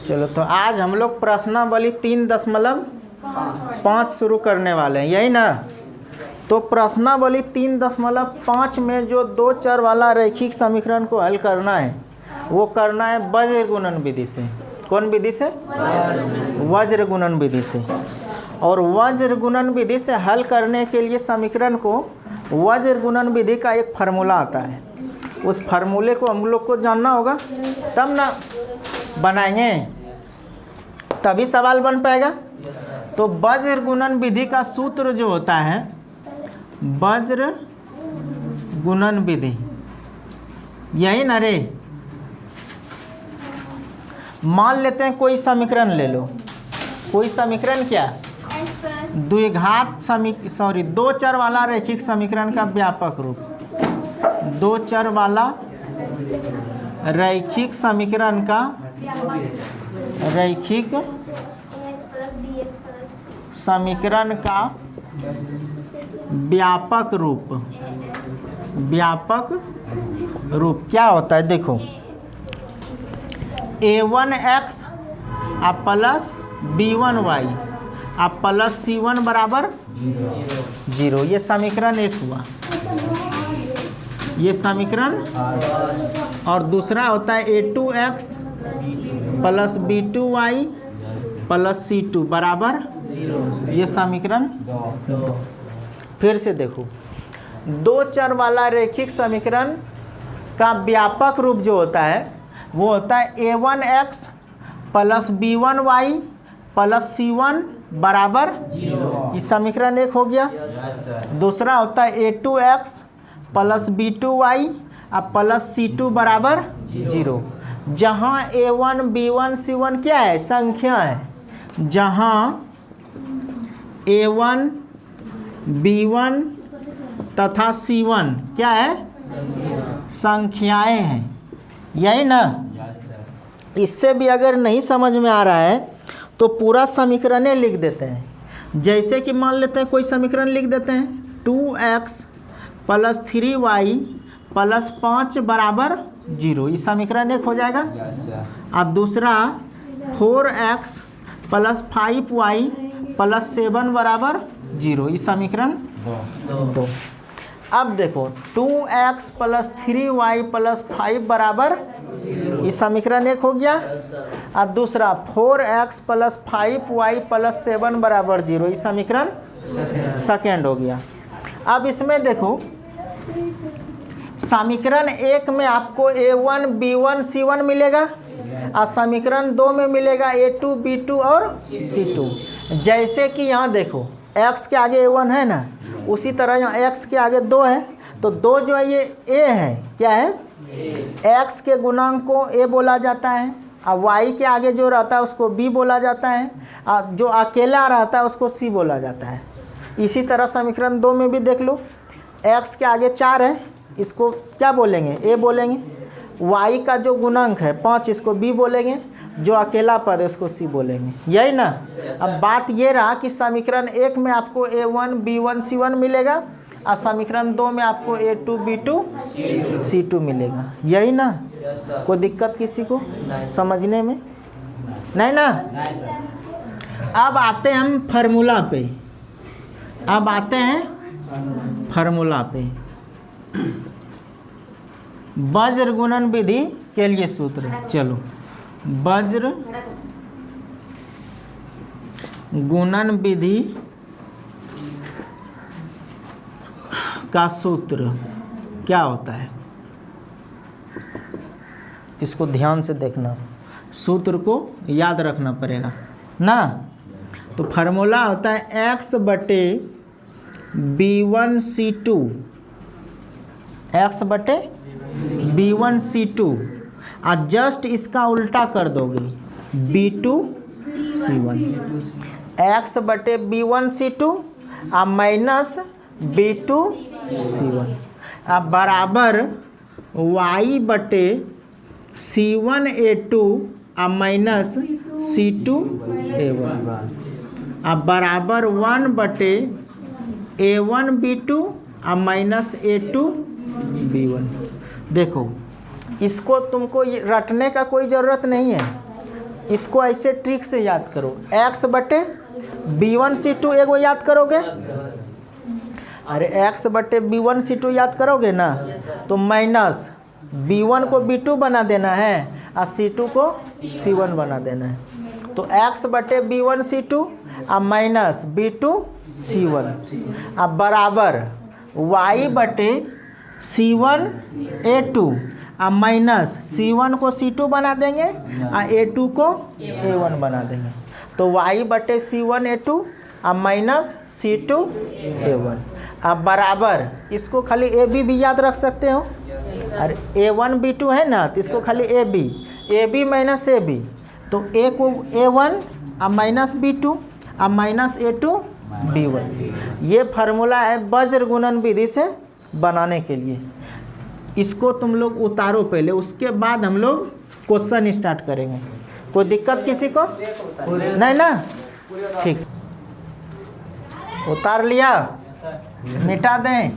चलो तो आज हम लोग प्रश्नावली 3.5 शुरू करने वाले हैं, यही ना। तो प्रश्नावली 3.5 में जो 2 चर वाला रैखिक समीकरण को हल करना है वो करना है वज्र गुणन विधि से। कौन विधि से? वज्र गुणन विधि से। और वज्र गुणन विधि से हल करने के लिए समीकरण को वज्र गुणन विधि का एक फार्मूला आता है, उस फार्मूले को हम लोग को जानना होगा तब ना बनाएंगे, तभी सवाल बन पाएगा। तो वज्र गुणन विधि का सूत्र जो होता है वज्र गुणन विधि, यही ना रे। मान लेते हैं कोई समीकरण ले लो, कोई समीकरण क्या? दो चर वाला रैखिक समीकरण का व्यापक रूप। 2 चर वाला रैखिक समीकरण का व्यापक रूप क्या होता है? देखो a1x plus b1y plus c1 बराबर 0। ये समीकरण 1 हुआ, ये समीकरण। और दूसरा होता है a2x plus b2y plus c2 बराबर, ये समीकरण 2। फिर से देखो 2 चर वाला रैखिक समीकरण का व्यापक रूप जो होता है वो होता है a1x plus b1y plus c1 बराबर 0। इस समीकरण 1 हो गया। दूसरा होता है a2x plus b2y plus c2 बराबर 0। जहाँ a1 b1 c1 क्या है? संख्या है। जहाँ a1 b1 तथा c1 क्या है? संख्याएं हैं, यही ना। इससे भी अगर नहीं समझ में आ रहा है तो पूरा समीकरण लिख देते हैं। जैसे कि मान लेते हैं कोई समीकरण लिख देते हैं 2x प्लस 3y प्लस 5 बराबर 0। ये समीकरण 1 हो जाएगा। अब दूसरा 4x प्लस 5y प्लस 7 बराबर 0। ये समीकरण 2। अब देखो 2x प्लस 3y प्लस 5 बराबर, इस समीकरण 1 हो गया। अब दूसरा 4x प्लस 5y प्लस 7 बराबर 0। इस समीकरण सेकेंड हो गया। अब इसमें देखो समीकरण 1 में आपको a1 b1 c1 मिलेगा और समीकरण 2 में मिलेगा a2 b2 और c2। जैसे कि यहाँ देखो x के आगे a1 है ना, उसी तरह यहाँ x के आगे 2 है, तो 2 जो है ये a है, क्या है? x के गुणांक को a बोला जाता है और y के आगे जो रहता है उसको b बोला जाता है और जो अकेला रहता है उसको c बोला जाता है। इसी तरह समीकरण 2 में भी देख लो, x के आगे 4 है, इसको क्या बोलेंगे? a बोलेंगे। y का जो गुणांक है 5, इसको b बोलेंगे। जो अकेला पद है उसको c बोलेंगे, यही ना। अब बात ये रहा कि समीकरण 1 में आपको a1 b1 c1 मिलेगा और समीकरण 2 में आपको a2 b2 c2 मिलेगा, यही ना। कोई दिक्कत किसी को समझने में? नहीं ना। अब आते हैं हम फार्मूला पे। वज्र गुणन विधि के लिए सूत्र, चलो वज्र गुणन विधि का सूत्र क्या होता है? इसको ध्यान से देखना, सूत्र को याद रखना पड़ेगा ना। तो फार्मूला होता है x बटे b1 c2, x बटे b1 c2 और जस्ट इसका उल्टा कर दोगे b2 c1। x बटे b1 c2 और माइनस b2 c1 अब बराबर y बटे c1 a2 और माइनस c2 a1 अब बराबर 1 बटे a1 b2 और माइनस a2 b1। देखो इसको तुमको रटने का कोई ज़रूरत नहीं है, इसको ऐसे ट्रिक से याद करो, x बटे B1C2 एगो याद करोगे, अरे x बटे B1C2 याद करोगे ना, तो माइनस B1 को B2 बना देना है और C2 को C1 बना देना है। तो x बटे B1C2 और माइनस B2C1 अब बराबर y बटे C1A2 और माइनस C1 को C2 बना देंगे और A2 को A1 बना देंगे। तो y बटे C1A2 और माइनस C2A1 अब बराबर, इसको खाली AB भी याद रख सकते हो, अरे A1 B2 है ना, तो इसको खाली AB माइनस AB, तो A को A1 और माइनस B2 और माइनस A2 B1। ये फार्मूला है वज्र गुणन विधि से बनाने के लिए। इसको तुम लोग उतारो पहले, उसके बाद हम लोग क्वेश्चन स्टार्ट करेंगे। कोई दिक्कत किसी को नहीं ना? ठीक, उतार लिया, मिटा दें।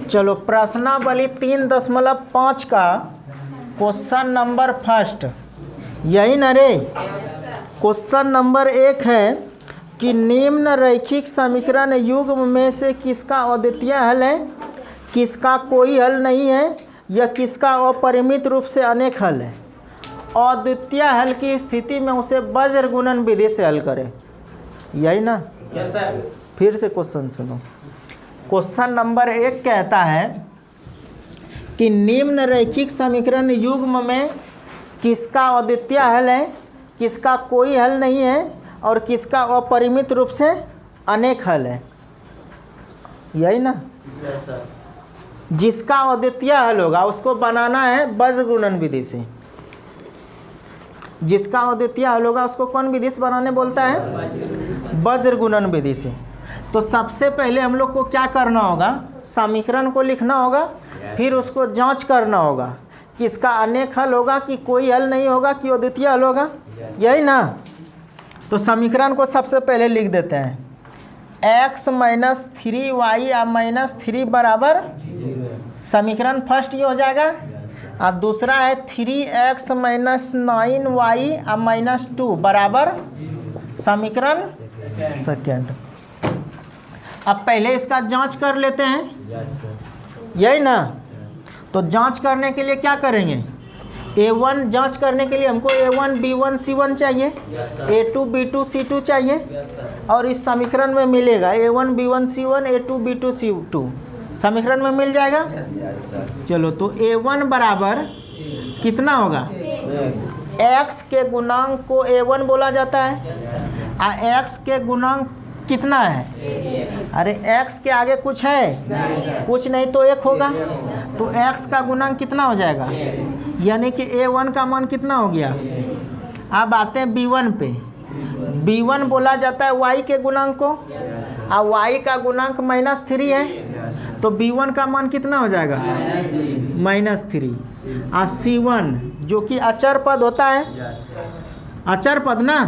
चलो प्रश्नावली 3.5 का क्वेश्चन नंबर फर्स्ट, यही न रे। क्वेश्चन नंबर 1 है कि निम्न रैखिक समीकरण युग्म में से किसका अद्वितीय हल है, किसका कोई हल नहीं है, या किसका अपरिमित रूप से अनेक हल है। अद्वितीय हल की स्थिति में उसे वज्र गुणन विधि से हल करें, यही ना? फिर से क्वेश्चन सुनो। क्वेश्चन नंबर 1 कहता है कि निम्न रैखिक समीकरण युग्म में किसका अद्वितीय हल है, किसका कोई हल नहीं है और किसका अपरिमित रूप से अनेक हल है, यही ना? जिसका अद्वितीय हल होगा उसको बनाना है वज्र गुणन विधि से। जिसका अद्वितीय हल होगा उसको कौन विधि से बनाने बोलता है? वज्र गुणन विधि से। तो सबसे पहले हम लोग को क्या करना होगा, समीकरण को लिखना होगा, फिर उसको जांच करना होगा कि इसका अनेक हल होगा कि कोई हल नहीं होगा कि अद्वितीय हल होगा, यही ना? तो समीकरण को सबसे पहले लिख देते हैं, x माइनस 3y और माइनस 3 बराबर, समीकरण फर्स्ट ये हो जाएगा। अब दूसरा है 3x माइनस 9y और माइनस 2 बराबर समीकरण सेकेंड। अब पहले इसका जांच कर लेते हैं, यही ना? तो जांच करने के लिए क्या करेंगे, A1 जांच करने के लिए हमको A1 B1 C1 चाहिए, A2 B2 C2 चाहिए, और इस समीकरण में मिलेगा A1 B1 C1 A2 B2 C2 समीकरण में मिल जाएगा। चलो तो A1 बराबर कितना होगा, x के गुणांक को A1 बोला जाता है, और x के गुणांक कितना है, अरे x के आगे कुछ है, कुछ नहीं तो 1 होगा, तो x का गुणांक कितना हो जाएगा, यानी कि A1 का मान कितना हो गया। अब आते हैं B1 पे, B1 बोला जाता है y के गुणांक को, और y का गुणांक -3 है, तो B1 का मान कितना हो जाएगा, -3। और C1 जो कि अचर पद होता है, अचर पद ना,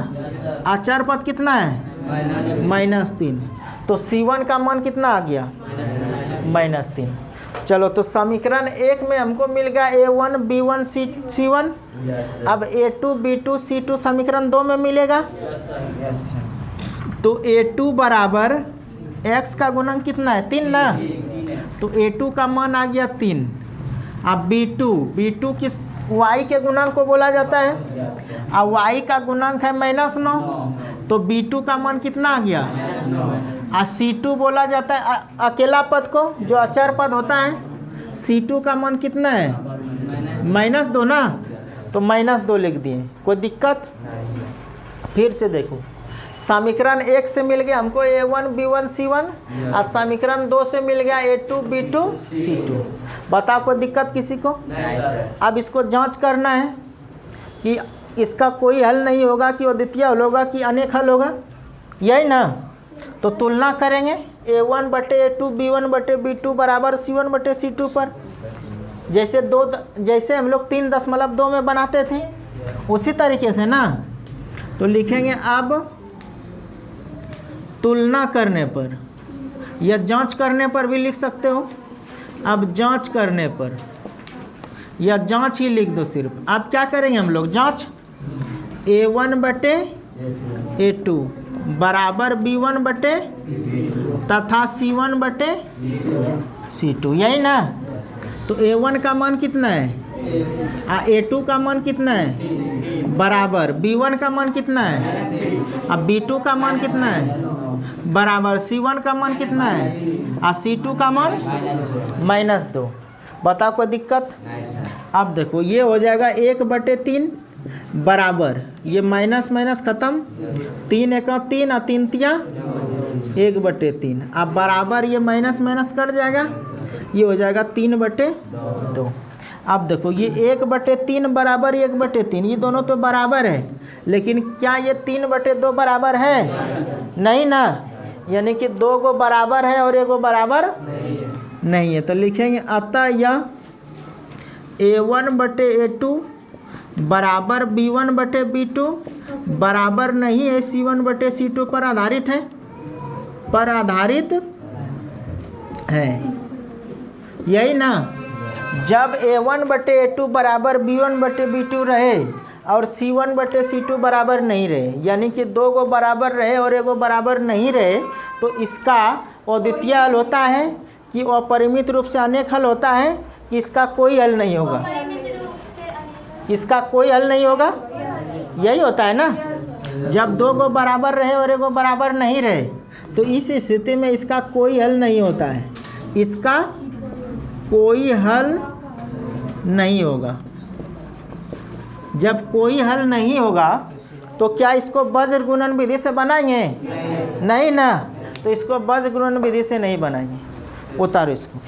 अचर पद कितना है, -3, तो C1 का मान कितना आ गया, -3। चलो तो समीकरण 1 में हमको मिल गया A1 B1 C1। अब A2 B2 C2 समीकरण 2 में मिलेगा। तो A2 बराबर x का गुणक कितना है, 3 ना, तो A2 का मान आ गया 3। अब B2 किस y के गुणांक को बोला जाता है, और y का गुणांक है -9, तो B2 का मान कितना आ गया, और C2 बोला जाता है अकेला पद को जो अचर पद होता है, C2 का मान कितना है, -2 ना, तो -2 लिख दिए, कोई दिक्कत? फिर से देखो, समीकरण 1 से मिल गया हमको A1 B1 C1, और समीकरण 2 से मिल गया A2 B2 C2। बताओ कोई दिक्कत किसी को? अब इसको जांच करना है कि इसका कोई हल नहीं होगा कि अद्वितीय हल होगा कि अनेक हल होगा, यही ना? तो तुलना करेंगे A1 बटे A2 B1 बटे B2 बराबर C1 बटे C2 पर। जैसे हम लोग 3.2 में बनाते थे उसी तरीके से ना। तो लिखेंगे अब तुलना करने पर या जांच करने पर भी लिख सकते हो। अब जांच करने पर या जांच ही लिख दो सिर्फ। अब क्या करेंगे हम लोग जांच, A1 बटे A2 बराबर B1 बटे तथा C1 बटे C2, यही ना। तो A1 का मान कितना है, A2 का मान कितना है, बराबर B1 का मान कितना है, अब B2 का मान कितना है, बराबर C1 का मान कितना है, C2 का मान -2। बताओ कोई दिक्कत। अब देखो ये हो जाएगा 1/3 बराबर, ये माइनस माइनस खत्म, 3 × 3 और 3 × 3 1/3। अब बराबर ये माइनस माइनस कट जाएगा, ये हो जाएगा 3/2। अब देखो ये 1/3 बराबर 1/3, ये दोनों तो बराबर है, लेकिन क्या ये 3/2 बराबर है, नहीं ना। यानी कि 2 को बराबर है और 1 को बराबर नहीं है। तो लिखेंगे अतः यह A1 बटे A2 बराबर B1 बटे B2 बराबर नहीं है C1 बटे C2 पर आधारित है, पर आधारित है, यही ना। जब A1 बटे A2 बराबर B1 बटे B2 रहे और C1 बटे C2 बराबर नहीं रहे, यानी कि 2 को बराबर रहे और 1 को बराबर नहीं रहे, तो इसका अद्वितीय हल होता है कि अपरिमित रूप से अनेक हल होता है कि इसका कोई हल नहीं होगा, इसका कोई हल नहीं होगा, यही होता है ना। जब 2 को बराबर रहे और 1 को बराबर नहीं रहे, तो इस स्थिति में इसका कोई हल नहीं होता है, इसका कोई हल नहीं होगा। जब कोई हल नहीं होगा तो क्या इसको वज्र गुणन विधि से बनाएंगे, नहीं ना। तो इसको वज्र गुणन विधि से नहीं बनाएंगे, उतारो इसको।